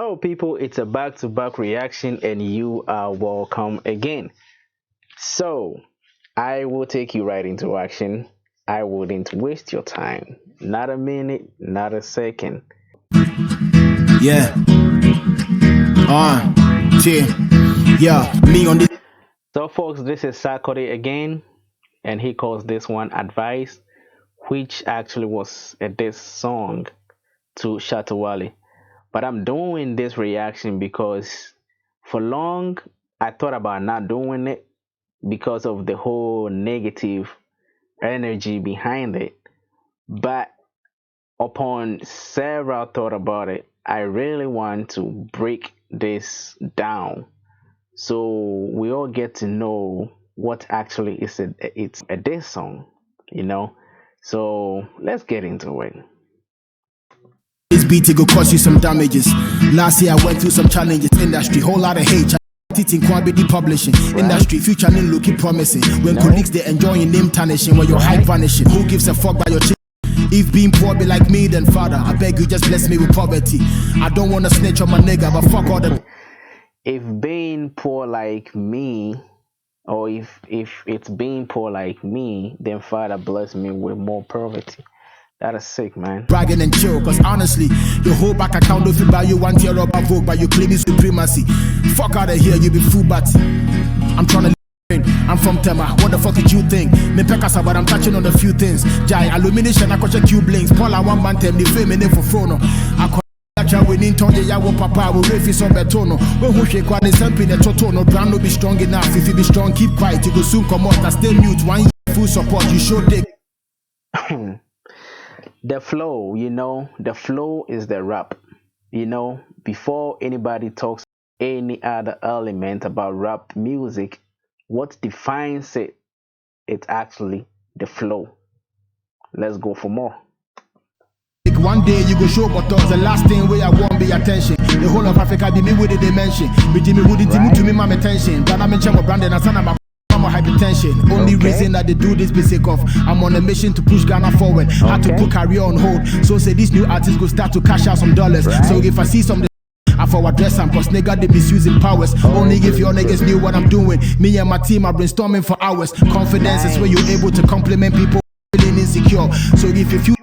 Hello, people. It's a back to back reaction, and you are welcome again. So, I will take you right into action. I wouldn't waste your time. Not a minute, not a second. Yeah. Yeah. Yeah. Me on this. So, folks, this is Sarkodie again, and he calls this one Advice, which actually was a diss song to Shatta. But I'm doing this reaction because for long I thought about not doing it because of the whole negative energy behind it. But upon several thought about it, I really want to break this down so we all get to know what actually is it's a diss song, you know. So let's get into it. This beat it go cause you some damages. Last year I went through some challenges. Industry, whole lot of hate. Teaching quality publishing. Industry, future name looking promising. When colleagues they enjoying name tarnishing. When your hype vanishing. Who gives a fuck by your chick? If being poor be like me, then father, I beg you just bless me with poverty. I don't wanna snitch on my nigga, but fuck all the. If being poor like me, or if it's being poor like me, then Father bless me with more poverty. That is sick, man. Bragging and chill, cause honestly, your whole back account don't feel by you one tear up a vote, but you claiming supremacy. Fuck out of here, you be fool batty. I'm trying to I'm from Tema, what the fuck did you think? Me pekasa, but I'm touching on a few things. Jai, illumination, I catch a cube links. Paula one man tem, the fame in for frono. I we need to ya wo papa we refi some betono. When who shake one is something the toto no brand no be strong enough. If you be strong, keep quiet, you go soon come out. I stay mute, 1 year full support, you show dick. The flow, the flow is the rap. Before anybody talks any other element about rap music, what defines it, it's actually the flow. Let's go for more. One day you go show but the last thing where I want be attention. The whole of Africa be me with the dimension. Be Jimmy wouldn't to me my attention. But I'm in Chamo Brandon and son of my hypertension. Only reason that they do this basic off. I'm on a mission to push Ghana forward. Had to put career on hold. So say these new artists go start to cash out some dollars. So if I see some I forward dress and cause nigga they misusing powers. Only if your niggas knew what I'm doing. Me and my team are brainstorming for hours. Confidence is when you're able to compliment people feeling insecure. So if you feel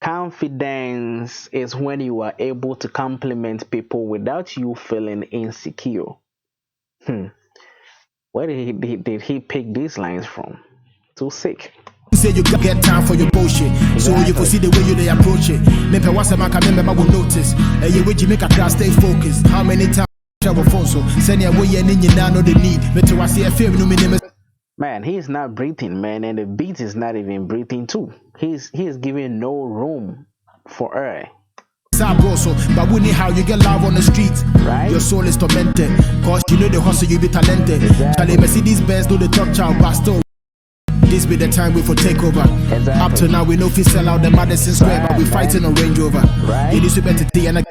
confidence is when you are able to compliment people without you feeling insecure. Where did he pick these lines from? Too sick. You say you get time for your bullshit, so you can see the way you they approach it. Maybe once a man can remember will notice. And you you make a class stay focused. How many times travel phone so send your way and you now know the need. But to see a film no minimum. Man, he's not breathing, man, and the beat is not even breathing too. He's giving no room for air. Also, but we need how you get love on the streets. Right? Your soul is tormented, cause you know the hustle you be talented. Charlie Mercedes Benz do the top child pastor. This be the time we for takeover. Up to now we know if we sell out the Madison Square, but we fighting a Range Rover. It is better to and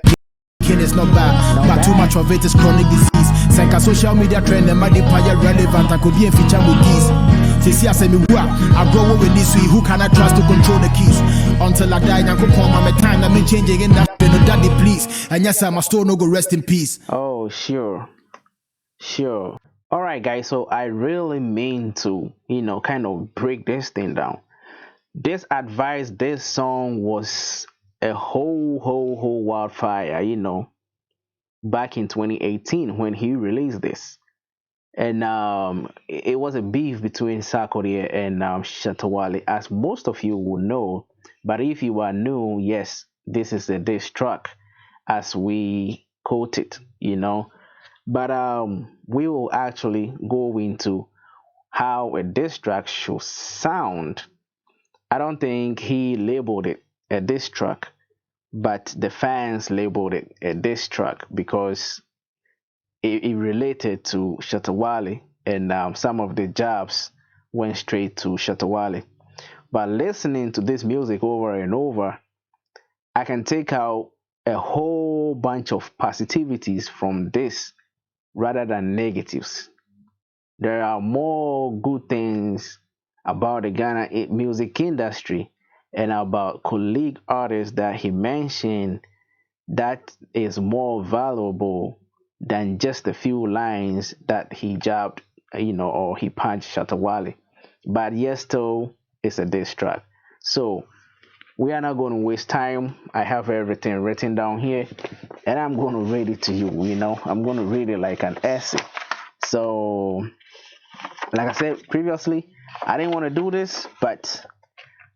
it's not bad, but too much of it is chronic disease. Senka social media trend and my empire relevant. I could be in feature with these. See, I say me I grow with this way. Who can I trust to control the keys? Until I die, I go call my time. I'm changing in that. No daddy, please. And yes, I must still no go rest in peace. Oh, sure. All right, guys. So I really mean to, kind of break this thing down. This advice, this song was a whole wildfire, back in 2018 when he released this. And it was a beef between Sarkodie and Shatta, as most of you will know. But if you are new, yes, this is a diss track, as we quote it, But we will actually go into how a diss track should sound. I don't think he labeled it a diss track, but the fans labeled it a diss track because it related to Shatta, and some of the jabs went straight to Shatta. But listening to this music over and over, I can take out a whole bunch of positivities from this rather than negatives. There are more good things about the Ghana music industry and about colleague artists that he mentioned that is more valuable than just a few lines that he jabbed, or he punched Shatta Wale. But yes, still, it's a diss track. So we are not going to waste time. I have everything written down here, and I'm going to read it to you. I'm going to read it like an essay. So, like I said previously, I didn't want to do this, but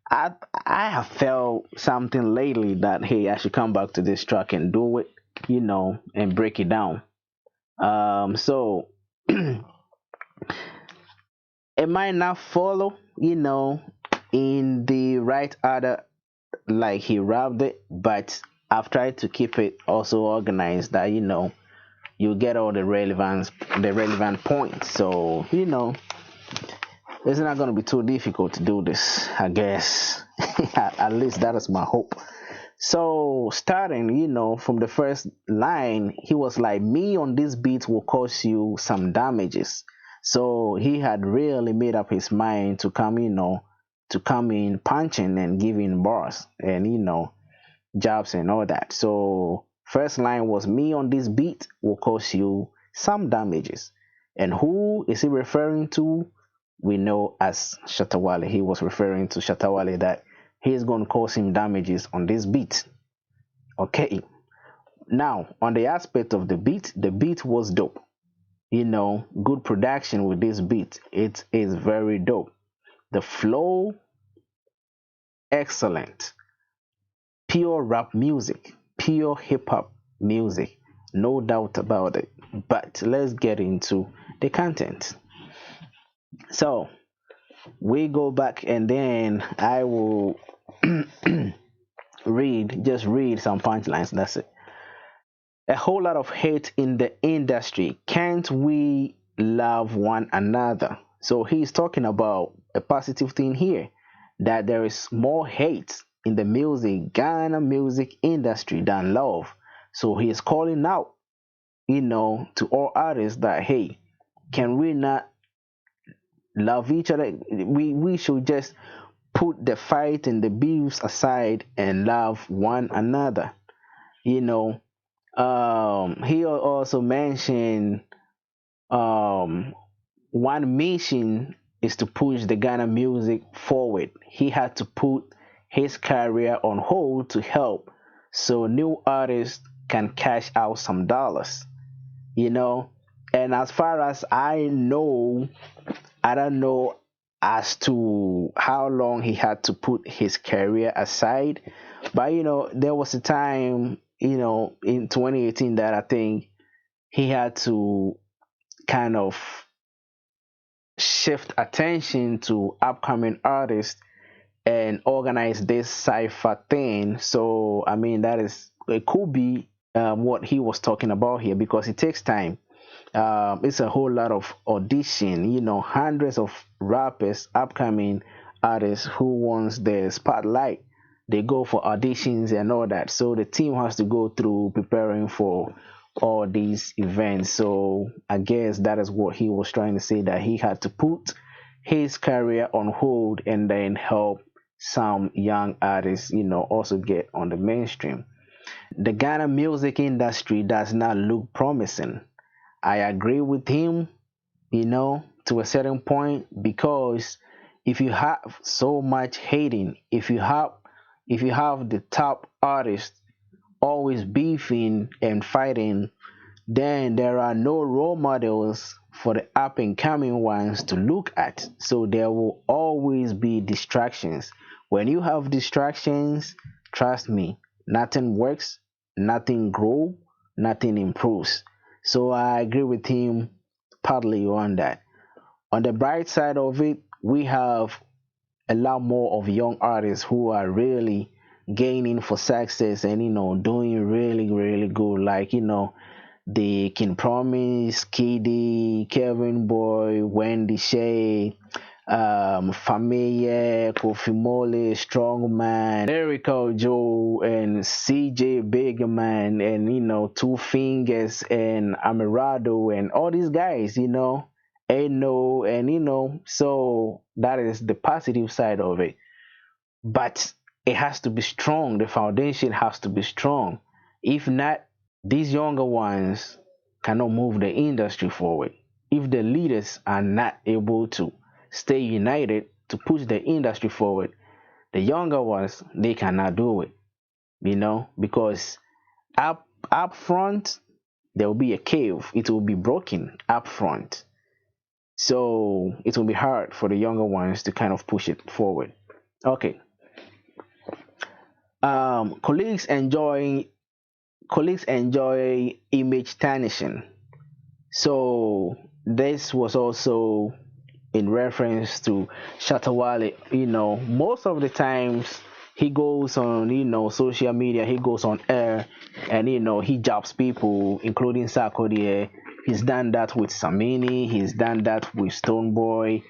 I have felt something lately that hey, I should come back to this track and do it, and break it down. So it might not follow, in the right order like he wrapped it, but I've tried to keep it also organized that you get all the relevant points. So it's not going to be too difficult to do this, I guess. At least that is my hope. So starting, from the first line, he was like, "Me on this beat will cause you some damages." So he had really made up his mind to come, to come in punching and giving bars and jobs and all that. So first line was, "Me on this beat will cause you some damages." And who is he referring to? We know as Shatta Wale. He was referring to Shatta Wale that he's going to cause him damages on this beat. Okay. Now, on the aspect of the beat was dope. Good production with this beat. It is very dope. The flow, excellent. Pure rap music, pure hip hop music, no doubt about it. But let's get into the content. So we go back and then I will read some punchlines. That's it. A whole lot of hate in the industry. Can't we love one another? So he's talking about a positive thing here, that there is more hate in the Ghana music industry than love. So he is calling out, to all artists that hey, can we not love each other? We should just put the fight and the beefs aside and love one another. You know, he also mentioned one mission is to push the Ghana music forward. He had to put his career on hold to help so new artists can cash out some dollars, you know. And as far as I know, I don't know as to how long he had to put his career aside, but there was a time, in 2018 that I think he had to kind of shift attention to upcoming artists and organize this cipher thing. So I mean that is it could be what he was talking about here, because it takes time. It's a whole lot of audition, hundreds of rappers, upcoming artists who wants the spotlight, they go for auditions and all that. So the team has to go through preparing for all these events. So I guess that is what he was trying to say, that he had to put his career on hold and then help some young artists, also get on the mainstream. The Ghana music industry does not look promising. I agree with him, to a certain point, because if you have so much hating, if you have the top artists always beefing and fighting, then there are no role models for the up and coming ones to look at. So there will always be distractions. When you have distractions, trust me, nothing works, nothing grows, nothing improves. So I agree with him partly on that. On the bright side of it, we have a lot more of young artists who are really gaining for success and doing really really good, like they can promise Kiddy, Kevin Boy, Wendy Shay, Familia, Kofi Mole, Strongman, Lyrical Joe, and CJ Bigman, and Two Fingers and Amirado, and all these guys, Eno, and so that is the positive side of it. But it has to be strong. The foundation has to be strong. If not, these younger ones cannot move the industry forward. If the leaders are not able to stay united to push the industry forward, the younger ones they cannot do it. Because up front there will be a cave. It will be broken up front. So it will be hard for the younger ones to kind of push it forward. Okay. Um, colleagues enjoy colleagues enjoy image tarnishing. So this was also in reference to Shatta Wale. Most of the times he goes on, social media, he goes on air, and he jobs people, including Sarkodie. He's done that with Samini, he's done that with Stoneboy,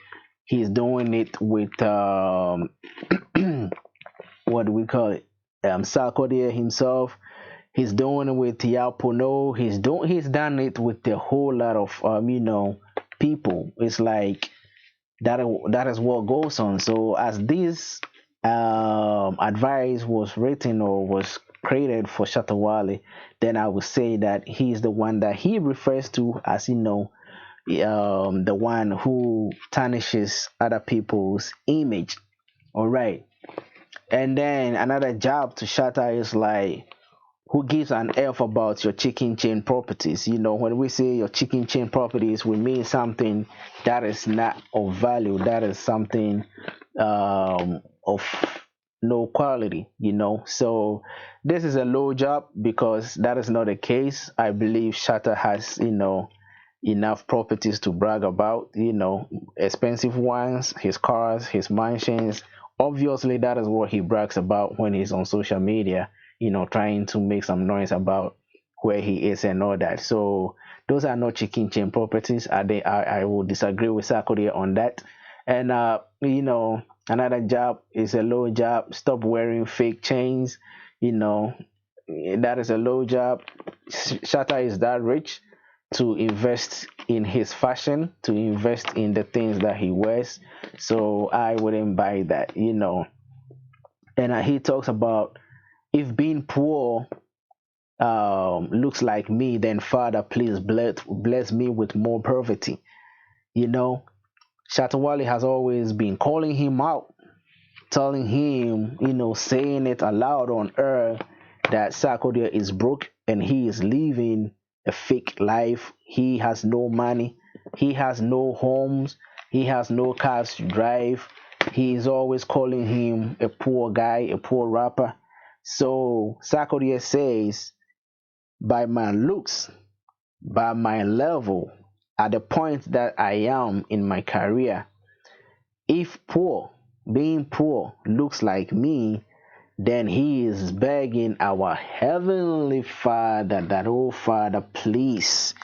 he's doing it with what do we call it? Sarkodie himself. He's doing it with Yapono. He's done it with a whole lot of people. It's like that is what goes on. So as this advice was written or was created for Shatta Wale, then I would say that he's the one that he refers to as the one who tarnishes other people's image. All right. And then another job to Shatta is like, who gives an F about your chicken chain properties? When we say your chicken chain properties, we mean something that is not of value, that is something of no quality. So this is a low job because that is not the case. I believe Shatta has, enough properties to brag about, expensive ones, his cars, his mansions. Obviously, that is what he brags about when he's on social media, trying to make some noise about where he is and all that. So those are not chicken chain properties. I will disagree with Sarkodie on that. And another job is a low job. Stop wearing fake chains. That is a low job. Shatta is that rich to invest in his fashion, to invest in the things that he wears. So I wouldn't buy that. And he talks about, if being poor looks like me, then Father, please bless me with more poverty. You know, Shatta Wale has always been calling him out, telling him, saying it aloud on air that Sarkodie is broke and he is living a fake life. He has no money, he has no homes, he has no cars to drive. He is always calling him a poor guy, a poor rapper. So Sarkodie says, by my looks, by my level, at the point that I am in my career, if being poor looks like me, then he is begging our heavenly Father that, oh Father, please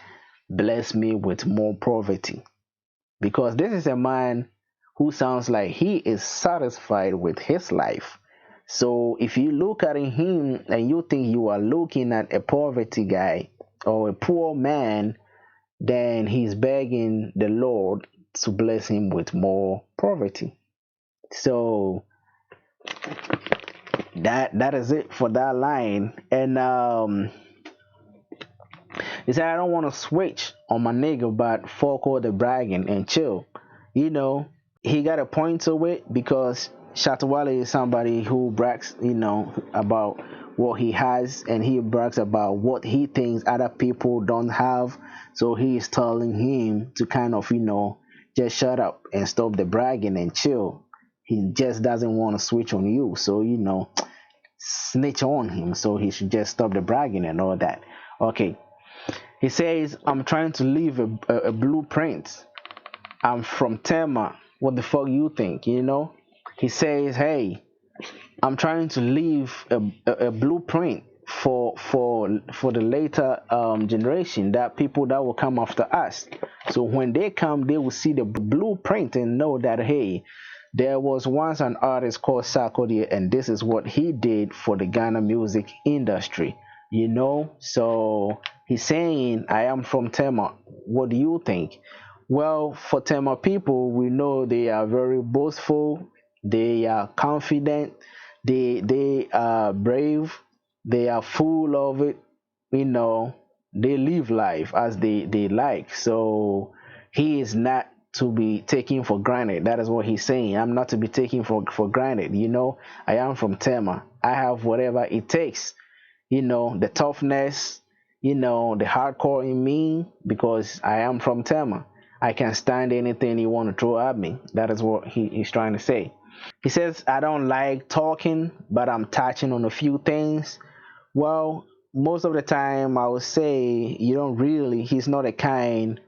bless me with more poverty. Because this is a man who sounds like he is satisfied with his life. So if you look at him and you think you are looking at a poverty guy or a poor man, then he's begging the Lord to bless him with more poverty. So that is it for that line. And he said, I don't want to switch on my nigga, but fuck all the bragging and chill. He got a point to it because Shatta Wale is somebody who brags, about what he has, and he brags about what he thinks other people don't have. So he is telling him to kind of, just shut up and stop the bragging and chill. He just doesn't want to switch on you. So, snitch on him. So he should just stop the bragging and all that. Okay. He says, I'm trying to leave a blueprint. I'm from Tema. What the fuck you think? He says, hey, I'm trying to leave a blueprint for the later generation, that people that will come after us. So when they come, they will see the blueprint and know that, hey, there was once an artist called Sarkodie, and this is what he did for the Ghana music industry. So he's saying, I am from Tema. What do you think? Well, for Tema people, we know they are very boastful, they are confident, they are brave, they are full of it, you know, they live life as they like. So he is not to be taken for granted. That is what he's saying. I'm not to be taken for granted. I am from Tema. I have whatever it takes, the toughness, the hardcore in me, because I am from Tema. I can stand anything you want to throw at me. That is what he's trying to say. He says, I don't like talking, but I'm touching on a few things. Well, most of the time, I would say he's not a kind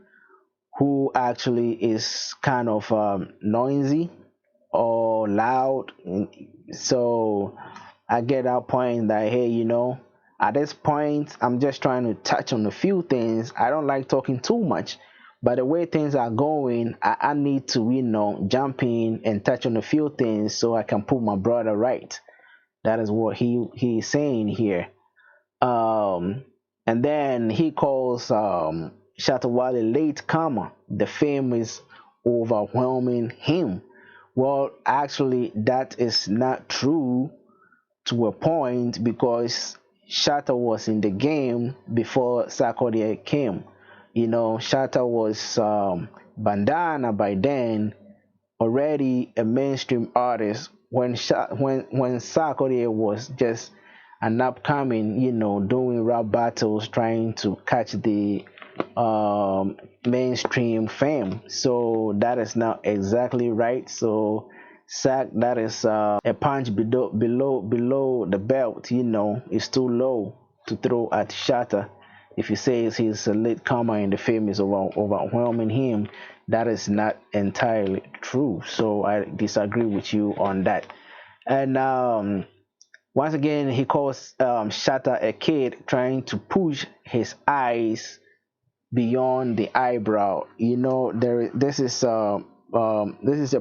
who actually is kind of noisy or loud. So I get that point that, hey, at this point, I'm just trying to touch on a few things. I don't like talking too much, but the way things are going, I need to, jump in and touch on a few things so I can put my brother right. That is what he's saying here. Um, and then he calls Shatta Wale late comer. The fame is overwhelming him. Well, actually, that is not true to a point, because Shatta was in the game before Sarkodie came. Shatta was bandana by then, already a mainstream artist when Sarkodie was just an upcoming, doing rap battles, trying to catch the mainstream fame. So that is not exactly right. So Sack, that is a punch below the belt. Is too low to throw at Shatta. If he says he's a late comer and the fame is overwhelming him, that is not entirely true. So I disagree with you on that. And once again, he calls Shatta a kid trying to push his eyes beyond the eyebrow. This is a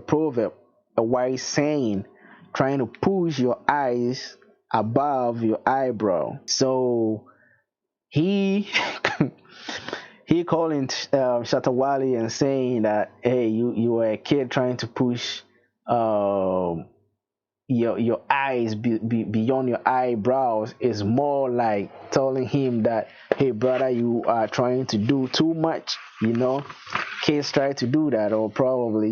proverb, a wise saying, trying to push your eyes above your eyebrow. So he he calling Shatta Wale and saying that, hey, you are a kid trying to push your eyes beyond your eyebrows, is more like telling him that, hey brother, you are trying to do too much. Kids try to do that, or probably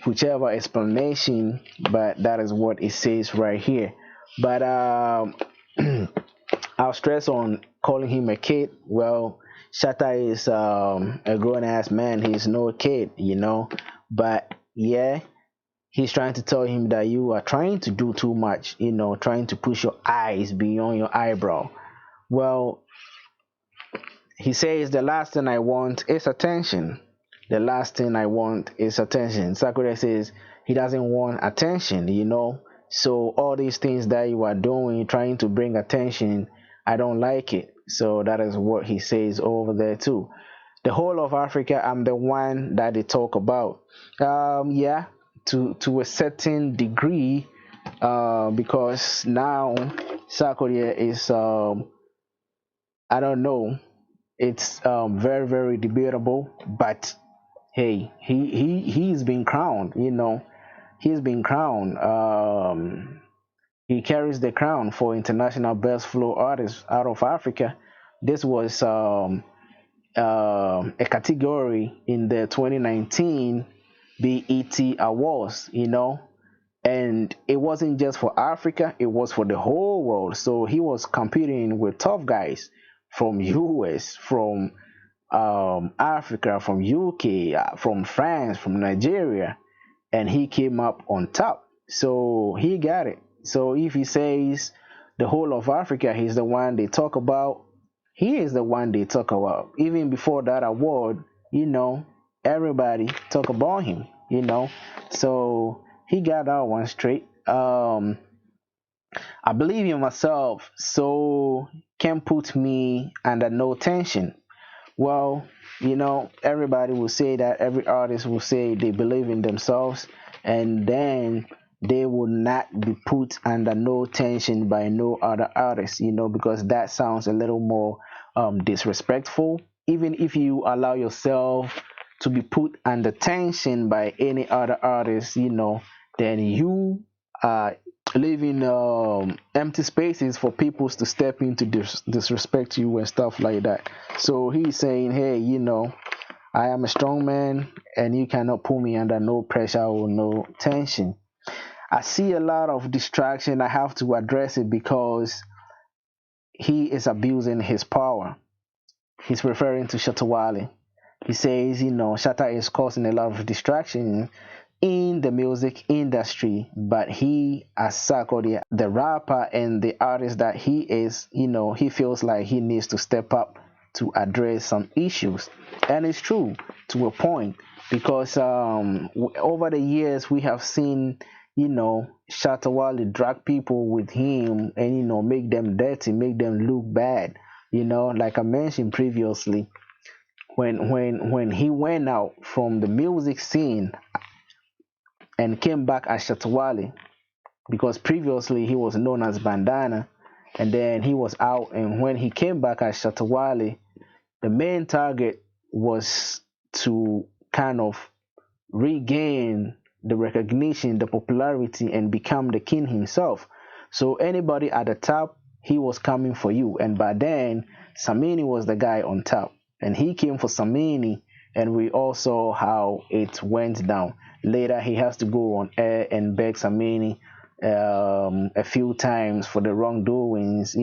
whichever explanation, but that is what it says right here. But I'll stress on calling him a kid. Well, Shatta is a grown ass man. He's no kid, but yeah, he's trying to tell him that you are trying to do too much, trying to push your eyes beyond your eyebrow. Well, he says, the last thing I want is attention. The last thing I want is attention. Sarkodie says he doesn't want attention, So all these things that you are doing, trying to bring attention, I don't like it. So that is what he says over there too. The whole of Africa, I'm the one that they talk about. Yeah, to a certain degree, because now Sarkodie is I don't know, it's very, very debatable, but hey, he's been crowned. He's been crowned. He carries the crown for international best flow artist out of Africa. This was a category in the 2019 BET Awards, and it wasn't just for Africa, it was for the whole world. So he was competing with tough guys from US, from Africa, from UK, from France, from Nigeria, and he came up on top. So he got it. So if he says the whole of Africa, he's the one they talk about, he is the one they talk about. Even before that award, everybody talk about him, So he got that one straight. I believe in myself, so can put me under no tension. Well, everybody will say that, every artist will say they believe in themselves, and then they will not be put under no tension by no other artist, because that sounds a little more disrespectful. Even if you allow yourself to be put under tension by any other artist, then you are leaving empty spaces for people to step in to disrespect you and stuff like that. So he's saying, hey, I am a strong man and you cannot put me under no pressure or no tension. I see a lot of distraction. I have to address it because he is abusing his power. He's referring to Shatta Wale. He says, Shatta is causing a lot of distraction in the music industry, but he, as Sarkodie, the rapper and the artist that he is, he feels like he needs to step up to address some issues. And it's true to a point because over the years we have seen, Shatta Wale drag people with him and, make them dirty, make them look bad. Like I mentioned previously, when he went out from the music scene and came back as Shatta Wale, because previously he was known as Bandana, and then he was out, and when he came back as Shatta Wale, the main target was to kind of regain the recognition, the popularity, and become the king himself. So anybody at the top, he was coming for you. And by then, Samini was the guy on top, and he came for Samini, and we all saw how it went down. Later, he has to go on air and beg Samini a few times for the wrongdoings,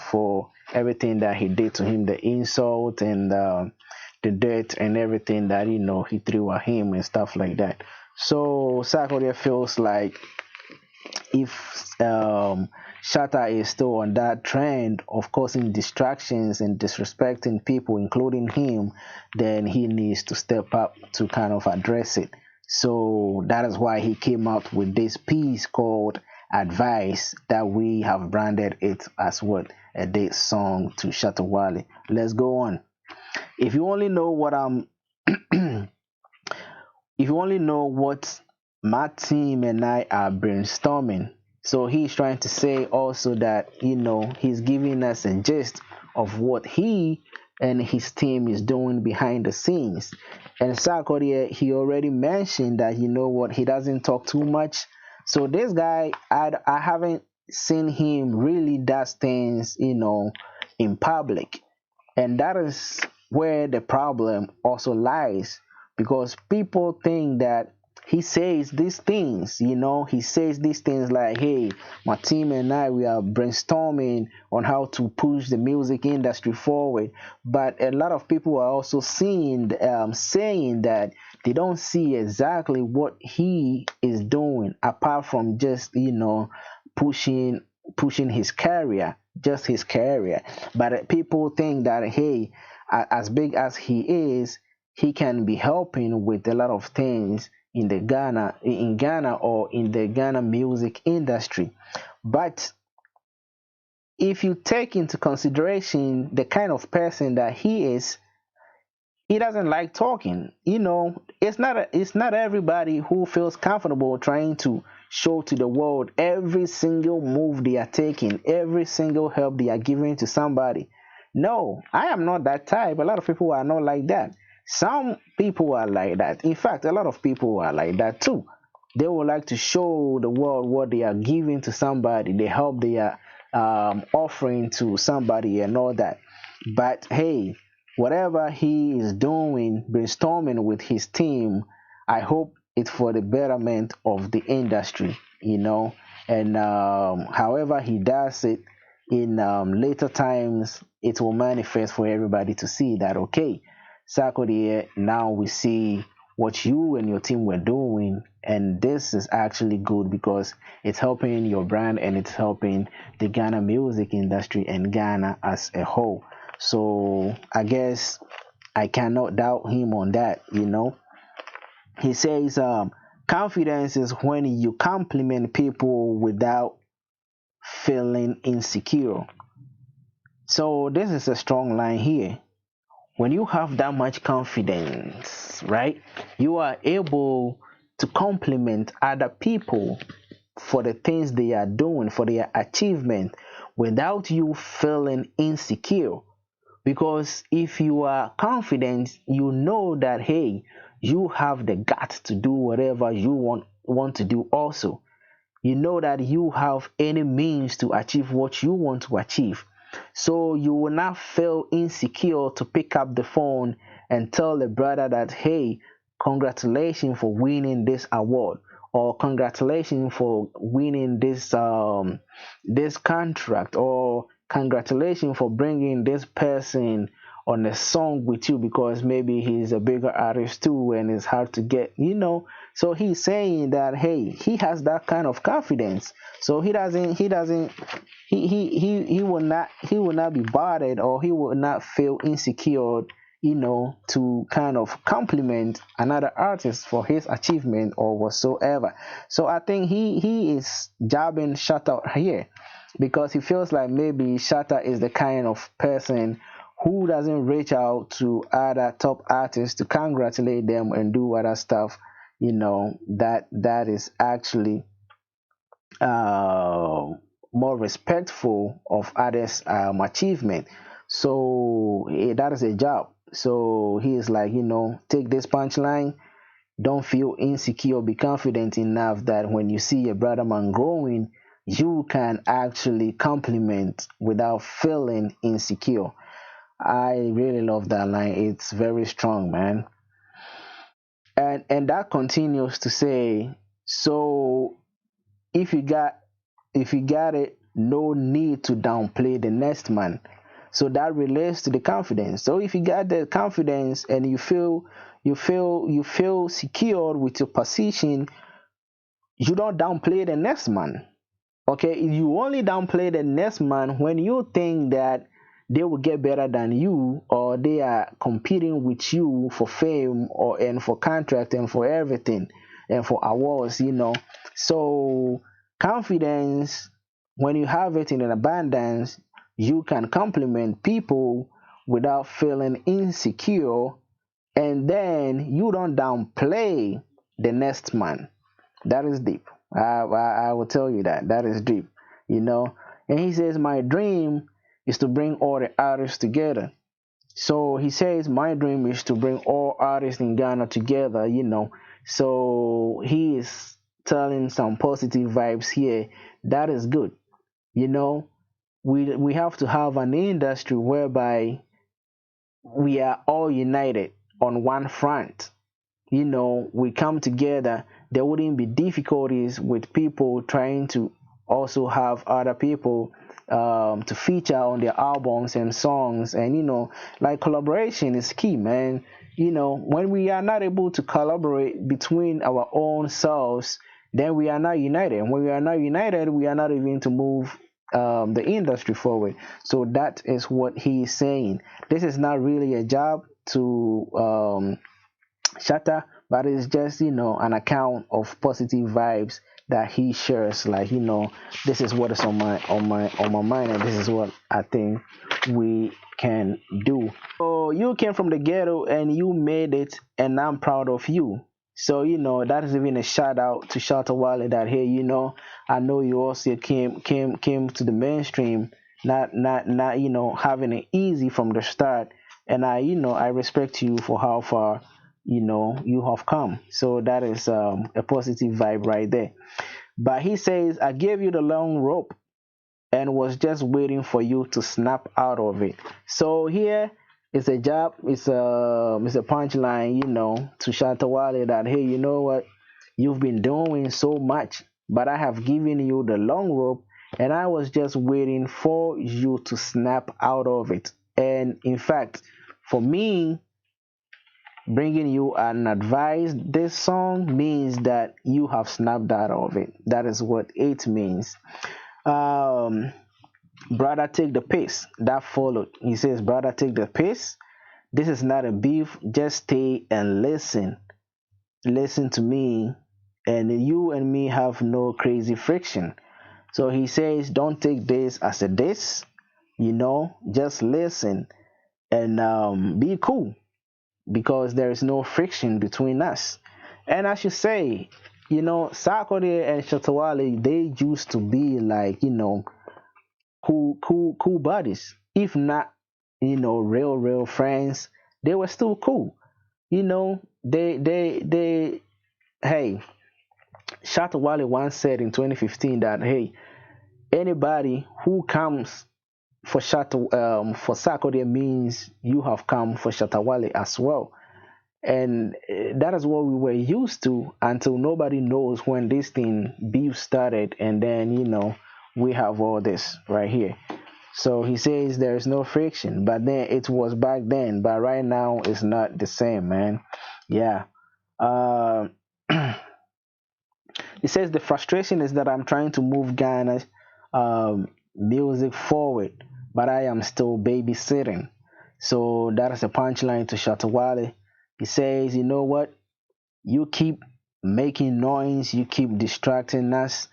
for everything that he did to him, the insult and the dirt and everything that he threw at him and stuff like that. So Sarkodie feels like if Shatta is still on that trend of causing distractions and disrespecting people, including him, then he needs to step up to kind of address it. So that is why he came out with this piece called Advice, that we have branded it as what, a date song to Shatta Wale. Let's go on. If you only know what if you only know what my team and I are brainstorming. So he's trying to say also that, he's giving us a gist of what he and his team is doing behind the scenes. And Sarkodie, he already mentioned that, he doesn't talk too much. So this guy, I haven't seen him really does things, in public. And that is where the problem also lies, because people think that he says these things, he says these things like, hey, my team and I, we are brainstorming on how to push the music industry forward. But a lot of people are also saying that they don't see exactly what he is doing, apart from just, pushing his career, just his career. But people think that, hey, as big as he is, he can be helping with a lot of things in Ghana or in the Ghana music industry. But if you take into consideration the kind of person that he is, he doesn't like talking. It's not everybody who feels comfortable trying to show to the world every single move they are taking, every single help they are giving to somebody. No, I am not that type. A lot of people are not like that. Some people are like that. In fact, a lot of people are like that too. They would like to show the world what they are giving to somebody, the help they are offering to somebody and all that. But hey, whatever he is doing, brainstorming with his team, I hope it's for the betterment of the industry, and however he does it in later times, it will manifest for everybody to see that, okay, Sarkodie, now we see what you and your team were doing, and this is actually good because it's helping your brand and it's helping the Ghana music industry and Ghana as a whole. So I guess I cannot doubt him on that. He says confidence is when you compliment people without feeling insecure. So this is a strong line here. When you have that much confidence, right, you are able to compliment other people for the things they are doing, for their achievement, without you feeling insecure. Because if you are confident, you know that, hey, you have the guts to do whatever you want to do also. you know that you have any means to achieve what you want to achieve. So you will not feel insecure to pick up the phone and tell the brother that, hey, congratulations for winning this award, or congratulations for winning this contract, or congratulations for bringing this person on a song with you, because maybe he's a bigger artist too and it's hard to get, so he's saying that, hey, he has that kind of confidence. So he will not be bothered, or he will not feel insecure, to kind of compliment another artist for his achievement or whatsoever. So I think he is jabbing Shatta here, because he feels like maybe Shatta is the kind of person who doesn't reach out to other top artists to congratulate them and do other stuff, that is actually uh, more respectful of others' achievement. So that is a job. So he is like, take this punchline. Don't feel insecure. Be confident enough that when you see a brother man growing, you can actually compliment without feeling insecure. I really love that line. It's very strong, man. And that continues to say, so if you got if you got it, no need to downplay the next man. So that relates to the confidence. So if you got the confidence and you feel secure with your position, you don't downplay the next man. Okay, you only downplay the next man when you think that they will get better than you, or they are competing with you for fame, or and for contract and for everything and for awards. So confidence, when you have it in an abundance, you can compliment people without feeling insecure, and then you don't downplay the next man. That is deep. I will tell you that is deep, you know. And he says, my dream is to bring all the artists together. So he says, my dream is to bring all artists in Ghana together. So he is telling some positive vibes here. That is good. You know, we have to have an industry whereby we are all united on one front. We come together. There wouldn't be difficulties with people trying to also have other people to feature on their albums and songs. And like, collaboration is key, man. When we are not able to collaborate between our own selves, then we are not united. When we are not united, we are not even to move the industry forward. So that is what he is saying. This is not really a job to shatta, but it's just an account of positive vibes that he shares. Like, this is what is on my mind, and this is what I think we can do. So you came from the ghetto and you made it, and I'm proud of you. So that is even a shout out to Shatta Wale, that, hey, I know you also came to the mainstream, not having it easy from the start, and I respect you for how far you have come. So that is a positive vibe right there. But he says, I gave you the long rope and was just waiting for you to snap out of it. So here it's a job, it's a punchline, to Shatta Wale, that, hey, you know what, you've been doing so much, but I have given you the long rope, and I was just waiting for you to snap out of it. And in fact, for me, bringing you an advice, this song means that you have snapped out of it. That is what it means. Um, Brother, take the pace. That followed. He says, brother, take the pace. This is not a beef. Just stay and listen. Listen to me, and you and me have no crazy friction. So he says, don't take this as a diss. Just listen and be cool, because there is no friction between us. And I should say, Sarkodie and Shatta Wale, they used to be like, cool buddies. If not, real friends, they were still cool. They hey, Shatta Wale once said in 2015 that hey, anybody who comes for Sarkodie means you have come for Shatta Wale as well. And that is what we were used to until nobody knows when this thing beef started, and then we have all this right here. So he says there's no friction, but then it was back then, but right now it's not the same, man. Yeah. uh He says the frustration is that I'm trying to move Ghana's music forward, but I am still babysitting. So that is a punchline to Shatta Wale. He says, you know what? You keep making noise, you keep distracting us.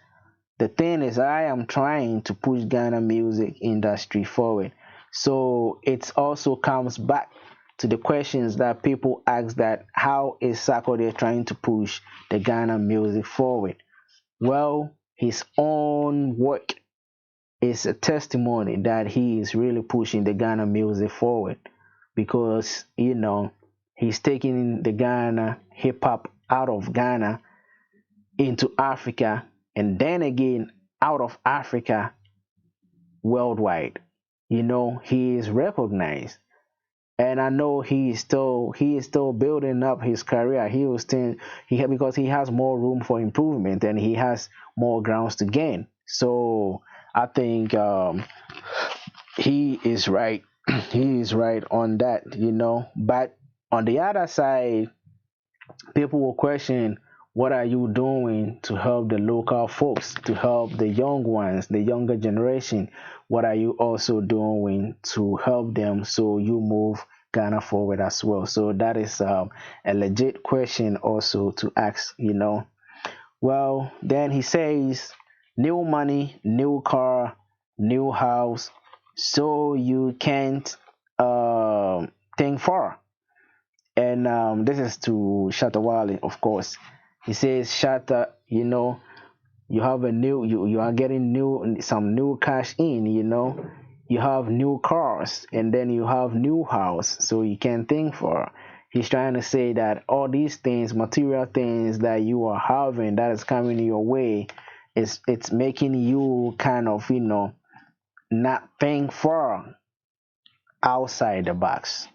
The thing is, I am trying to push Ghana music industry forward. So it also comes back to the questions that people ask, that how is Sarkodie trying to push the Ghana music forward? Well, his own work is a testimony that he is really pushing the Ghana music forward, because he's taking the Ghana hip hop out of Ghana into Africa, and then again out of Africa worldwide. He is recognized, and I know he is still building up his career. Because he has more room for improvement and he has more grounds to gain. So I think he is right. He is right on that. But on the other side, people will question, what are you doing to help the local folks, to help the young ones, the younger generation? What are you also doing to help them so you move Ghana forward as well? So that is a legit question also to ask. Well, then he says, new money, new car, new house, so you can't think far. And this is to Shatta Wale, of course. He says, Shatta, you have you are getting some new cash in. You have new cars, and then you have new house, so you can think for. He's trying to say that all these things, material things that you are having, that is coming your way, it's making you kind of not think far outside the box.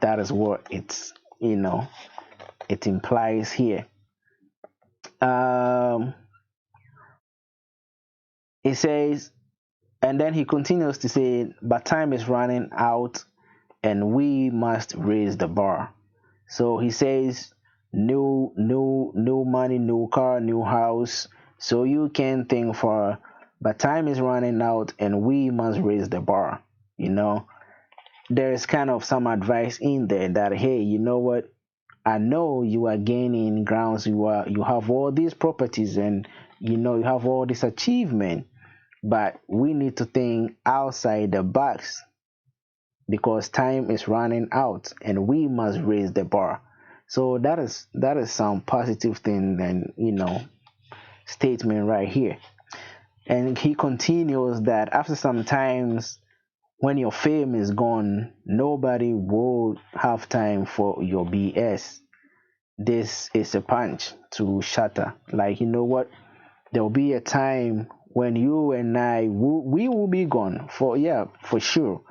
That is what it implies here. Um, it says, and then he continues to say, but time is running out and we must raise the bar. So he says, new money, new car, new house, so you can think for, but time is running out and we must raise the bar. There is kind of some advice in there that, hey, you know what? I know you are gaining grounds. You have all these properties, and you have all this achievement, but we need to think outside the box, because time is running out and we must raise the bar. So that is some positive thing and statement right here. And he continues that after some times, when your fame is gone, nobody will have time for your BS. This is a punch to Shatta. Like, you know what? There will be a time when you and we will be gone, for sure.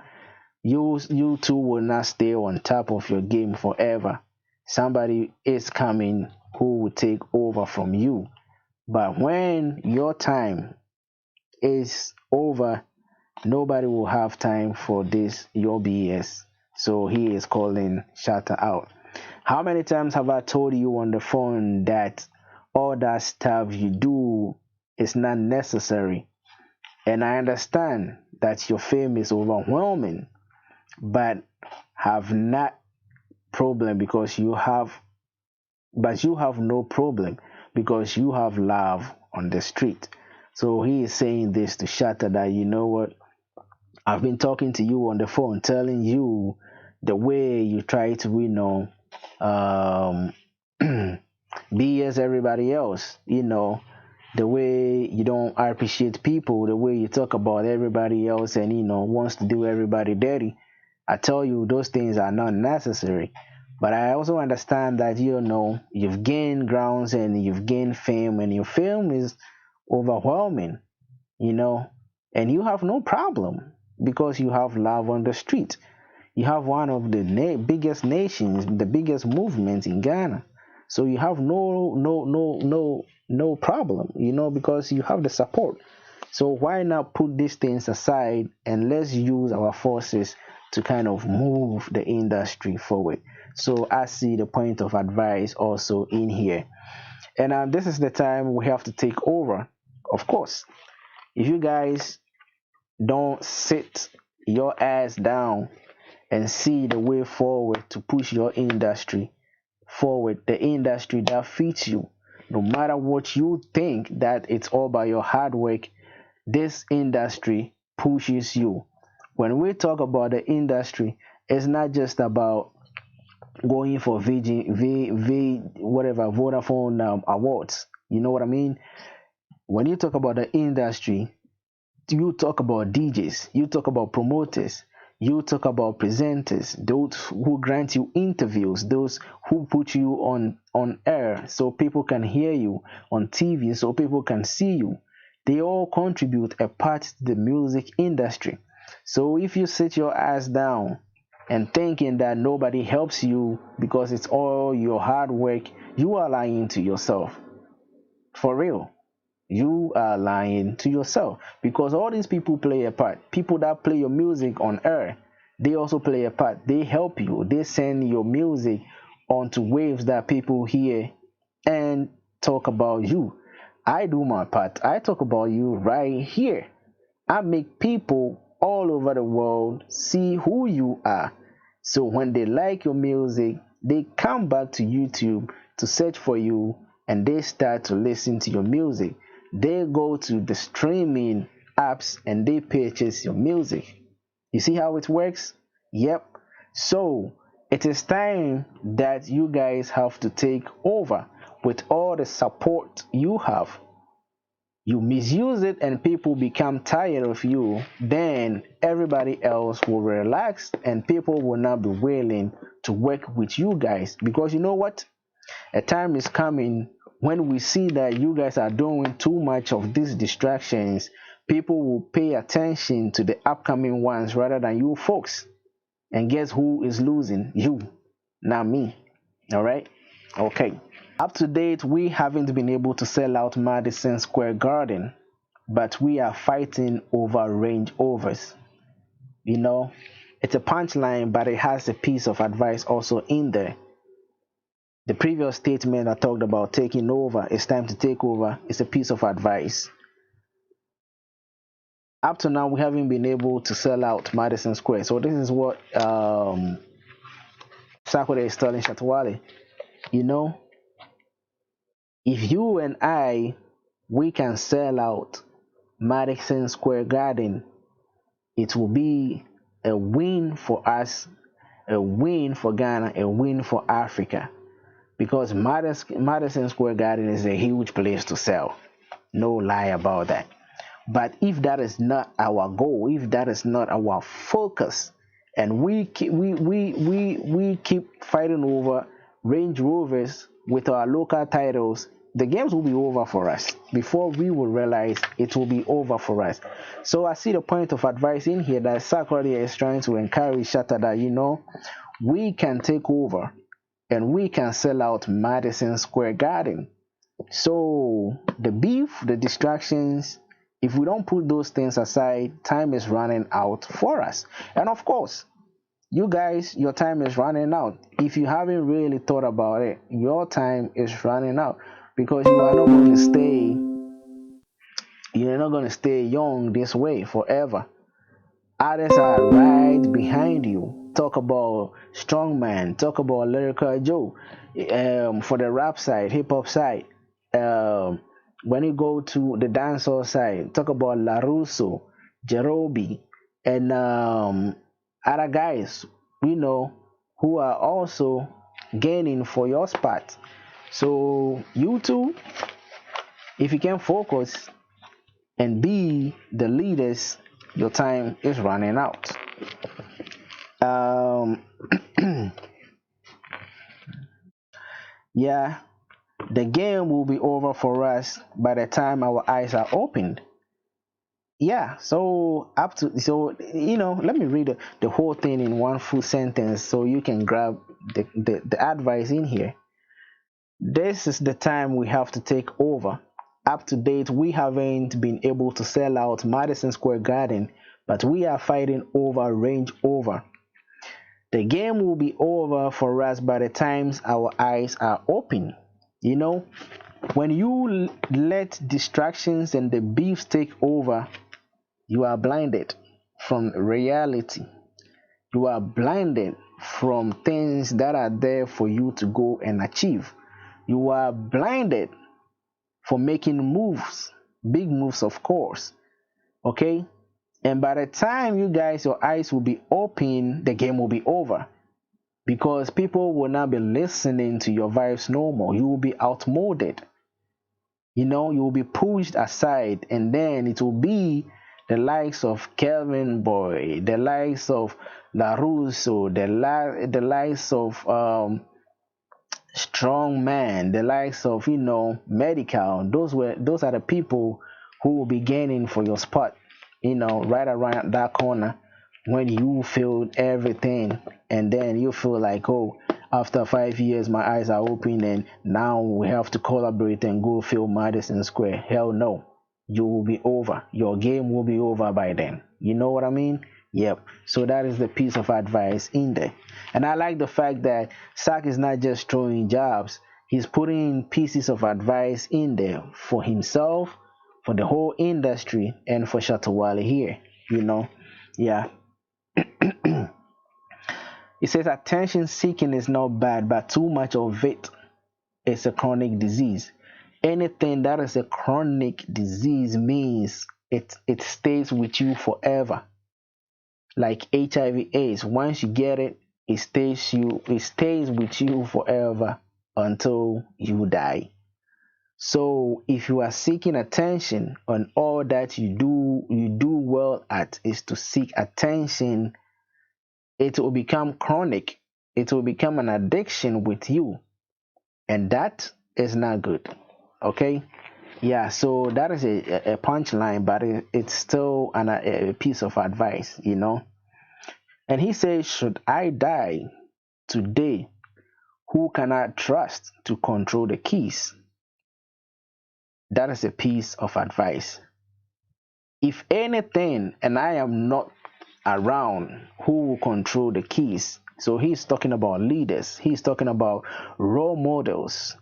You two will not stay on top of your game forever. Somebody is coming who will take over from you. But when your time is over, nobody will have time for this your BS. So he is calling Shatta out. How many times have I told you on the phone that all that stuff you do is not necessary? And I understand that your fame is overwhelming, but have not problem because you have no problem because you have love on the street. So he is saying this to Shatta, that you know what, I've been talking to you on the phone, telling you the way you try to be as everybody else, the way you don't appreciate people, the way you talk about everybody else and wants to do everybody dirty. I tell you, those things are not necessary. But I also understand that you've gained grounds and you've gained fame, and your fame is overwhelming, you know, and you have no problem because you have love on the street. You have one of the biggest nations, the biggest movement in Ghana. So you have no problem, because you have the support. So why not put these things aside and let's use our forces to kind of move the industry forward? So I see the point of advice also in here. And this is the time we have to take over. Of course, if you guys don't sit your ass down and see the way forward to push your industry forward, the industry that fits you, no matter what you think that it's all by your hard work, this industry pushes you. When we talk about the industry, it's not just about going for whatever Vodafone awards. You know what I mean? When you talk about the industry, you talk about DJs, you talk about promoters, you talk about presenters, those who grant you interviews, those who put you on air so people can hear you, on TV so people can see you. They all contribute a part to the music industry. So if you sit your ass down and thinking that nobody helps you because it's all your hard work, you are lying to yourself. For real, you are lying to yourself, because all these people play a part. People that play your music on air, they also play a part. They help you. They send your music onto waves that people hear and talk about you. I do my part. I talk about you right here. I make people all over the world see who you are. So when they like your music, they come back to YouTube to search for you and they start to listen to your music. They go to the streaming apps and they purchase your music. You see how it works? Yep. So it is time that you guys have to take over with all the support you have. You misuse it and people become tired of you, then everybody else will relax and people will not be willing to work with you guys, because you know what? A time is coming when we see that you guys are doing too much of these distractions. People will pay attention to the upcoming ones rather than you folks. And guess who is losing? You, not me. All right? Okay. Up to date, we haven't been able to sell out Madison Square Garden, but we are fighting over Range Rovers. It's a punchline, but it has a piece of advice also in there. The previous statement I talked about taking over, it's time to take over, it's a piece of advice. Up to now, we haven't been able to sell out Madison Square. So this is what Sarkodie is telling Shatta. If you and I, we can sell out Madison Square Garden, it will be a win for us, a win for Ghana, a win for Africa. Because Madison Square Garden is a huge place to sell. No lie about that. But if that is not our goal, if that is not our focus, and we keep fighting over Range Rovers with our local titles, the games will be over for us. Before we will realize, it will be over for us. So I see the point of advice in here that Sarkodie is trying to encourage Shatta that, we can take over and we can sell out Madison Square Garden. So the beef, the distractions, if we don't put those things aside, time is running out for us. And of course, you guys, your time is running out. If you haven't really thought about it, your time is running out, because you're not going to stay young this way forever. Others are right behind you. Talk about Strongman, talk about Lyrical Joe, for the rap side, hip hop side. When you go to the dancehall side, talk about LaRusso, Jerobi, and other guys, who are also gaining for your spot. So you too, if you can focus and be the leaders, your time is running out. Um, Yeah, the game will be over for us by the time our eyes are opened. Yeah, so up to so let me read the whole thing in one full sentence so you can grab the advice in here. This is the time we have to take over. Up to date, we haven't been able to sell out Madison Square Garden, but we are fighting over Range Over. The game will be over for us by the times our eyes are open. You know, when you let distractions and the beefs take over, you are blinded from reality. You are blinded from things that are there for you to go and achieve. You are blinded for making moves, big moves, of course. Okay? And by the time you guys, your eyes will be open, the game will be over. Because people will not be listening to your vibes no more. You will be outmoded. You will be pushed aside, and then it will be the likes of Kelvin Boy, the likes of LaRusso, the likes of Strong Man, the likes of Medical. Those are the people who will be gaining for your spot, right around that corner when you feel everything, and then you feel like, oh, after 5 years my eyes are open and now we have to collaborate and go fill Madison Square. Hell no. You will be over. Your game will be over by then. You know what I mean? Yep. So that is the piece of advice in there. And I like the fact that Sark is not just throwing jobs. He's putting pieces of advice in there for himself, for the whole industry, and for Shatta Wale here. Yeah. It says attention seeking is not bad, but too much of it is a chronic disease. Anything that is a chronic disease means it stays with you forever. Like HIV/AIDS, once you get it, it stays with you forever until you die. So if you are seeking attention on all that you do well at is to seek attention, it will become chronic. It will become an addiction with you, and that is not good. Okay? Yeah, so that is a punchline, but it's still a piece of advice. And he says, should I die today, who can I trust to control the keys? That is a piece of advice. If anything, and I am not around, who will control the keys? So he's talking about leaders. He's talking about role models.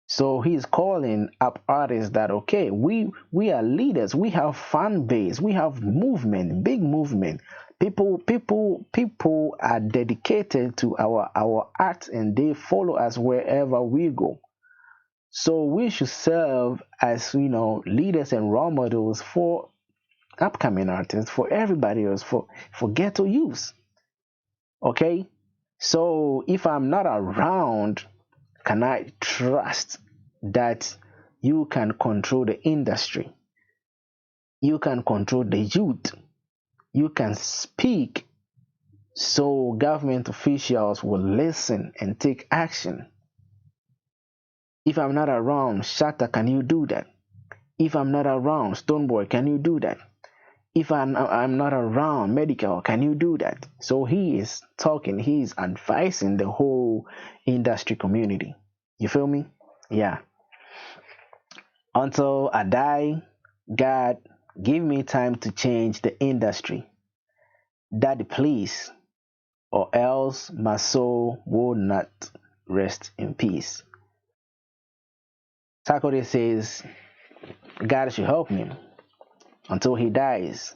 So he's calling up artists that, okay, we are leaders. We have fan base. We have movement, big movement. People are dedicated to our art, and they follow us wherever we go. So we should serve as leaders and role models for upcoming artists, for everybody else, for ghetto youth. Okay, so if I'm not around, can I trust that you can control the industry? You can control the youth. You can speak so government officials will listen and take action. If I'm not around, Shatta, can you do that? If I'm not around, Stoneboy, can you do that? If I'm not around, Medical, can you do that? So he is talking, he is advising the whole industry community. You feel me? Yeah. Until I die, God, give me time to change the industry. Daddy, please, or else my soul will not rest in peace. Sarkodie says God should help him until he dies.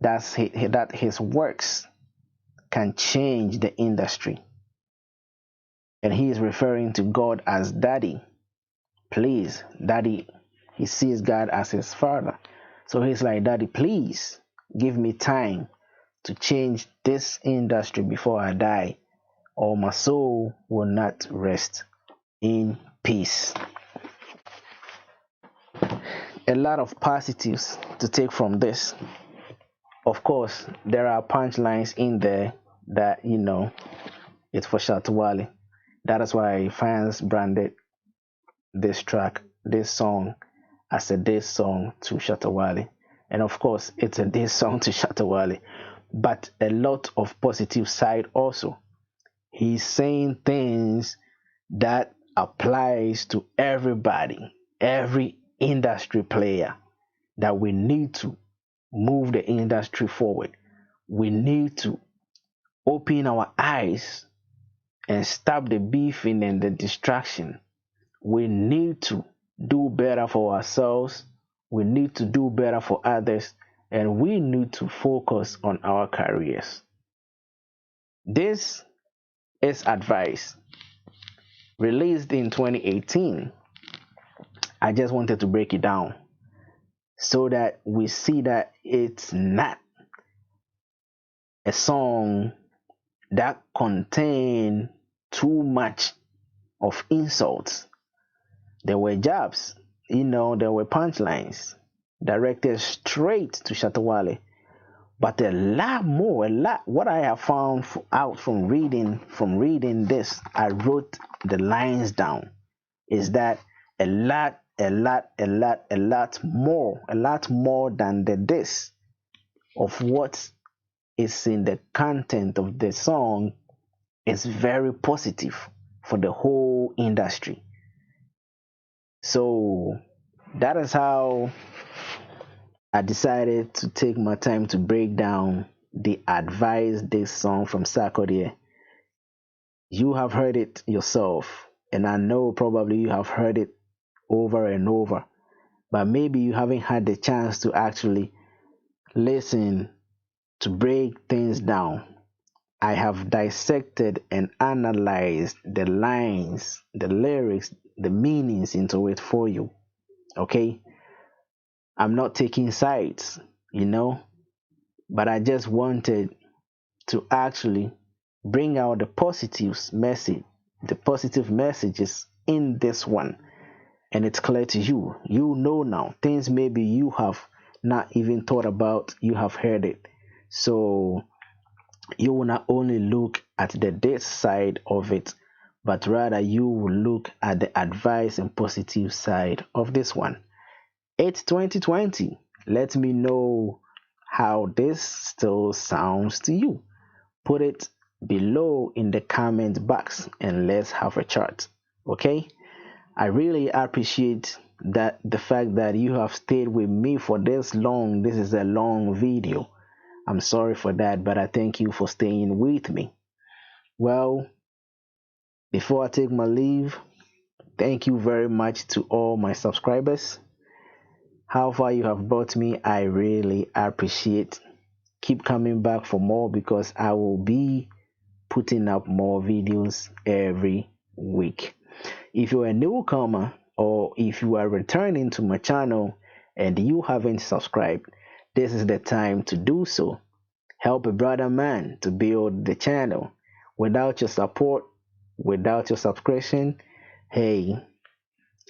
That his works can change the industry. And he is referring to God as Daddy. Please, Daddy, he sees God as his father. So he's like, Daddy, please give me time to change this industry before I die, or my soul will not rest in peace. A lot of positives to take from this. Of course, there are punchlines in there that, it's for Shatta Wale. That is why fans branded this track, this song, as a diss song to Shatta Wale. And of course, it's a diss song to Shatta Wale, but a lot of positive side also. He's saying things that applies to everybody, every industry player, that we need to move the industry forward. We need to open our eyes and stop the beefing and the distraction. We need to do better for ourselves. We need to do better for others. And we need to focus on our careers. This is advice released in 2018. I just wanted to break it down so that we see that it's not a song that contain too much of insults. There were jabs, there were punchlines directed straight to Shatta Wale, but a lot more, what I have found out from reading this, I wrote the lines down, is that a lot more than the this of what is in the content of the song is very positive for the whole industry. So that is how I decided to take my time to break down the advice this song from Sarkodie. You have heard it yourself, and I know probably you have heard it over and over, but maybe you haven't had the chance to actually listen to break things down. I have dissected and analyzed the lines, the lyrics, the meanings into it for you. Okay? I'm not taking sides, but I just wanted to actually bring out the positive messages in this one. And it's clear to you. You know now. Things maybe you have not even thought about, you have heard it. So you will not only look at the this side of it, but rather you will look at the advice and positive side of this one. It's 2020. Let me know how this still sounds to you. Put it below in the comment box and let's have a chat. Okay? I really appreciate the fact that you have stayed with me for this long. This is a long video. I'm sorry for that, but I thank you for staying with me. Well, before I take my leave, thank you very much to all my subscribers. How far you have brought me, I really appreciate. Keep coming back for more because I will be putting up more videos every week. If you're a newcomer or if you are returning to my channel and you haven't subscribed, this is the time to do so. Help a brother man to build the channel. Without your support, without your subscription, hey,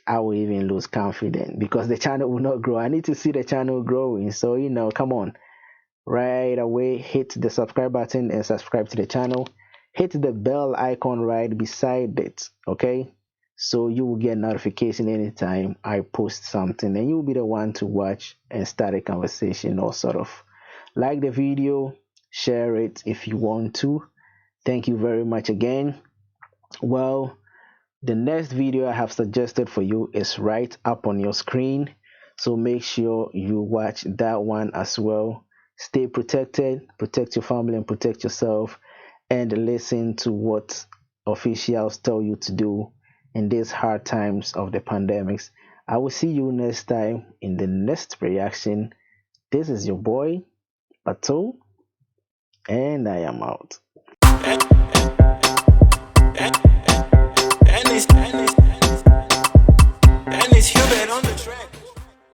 I will even lose confidence because the channel will not grow. I need to see the channel growing. So, come on. Right away, hit the subscribe button and subscribe to the channel. Hit the bell icon right beside it, okay? So you will get notification anytime I post something and you'll be the one to watch and start a conversation or sort of. Like the video, share it if you want to. Thank you very much again. Well, the next video I have suggested for you is right up on your screen. So make sure you watch that one as well. Stay protected, protect your family and protect yourself, and listen to what officials tell you to do in these hard times of the pandemics. I will see you next time in the next reaction. This is your boy, Pato, and I am out. And it's Hubert on the track.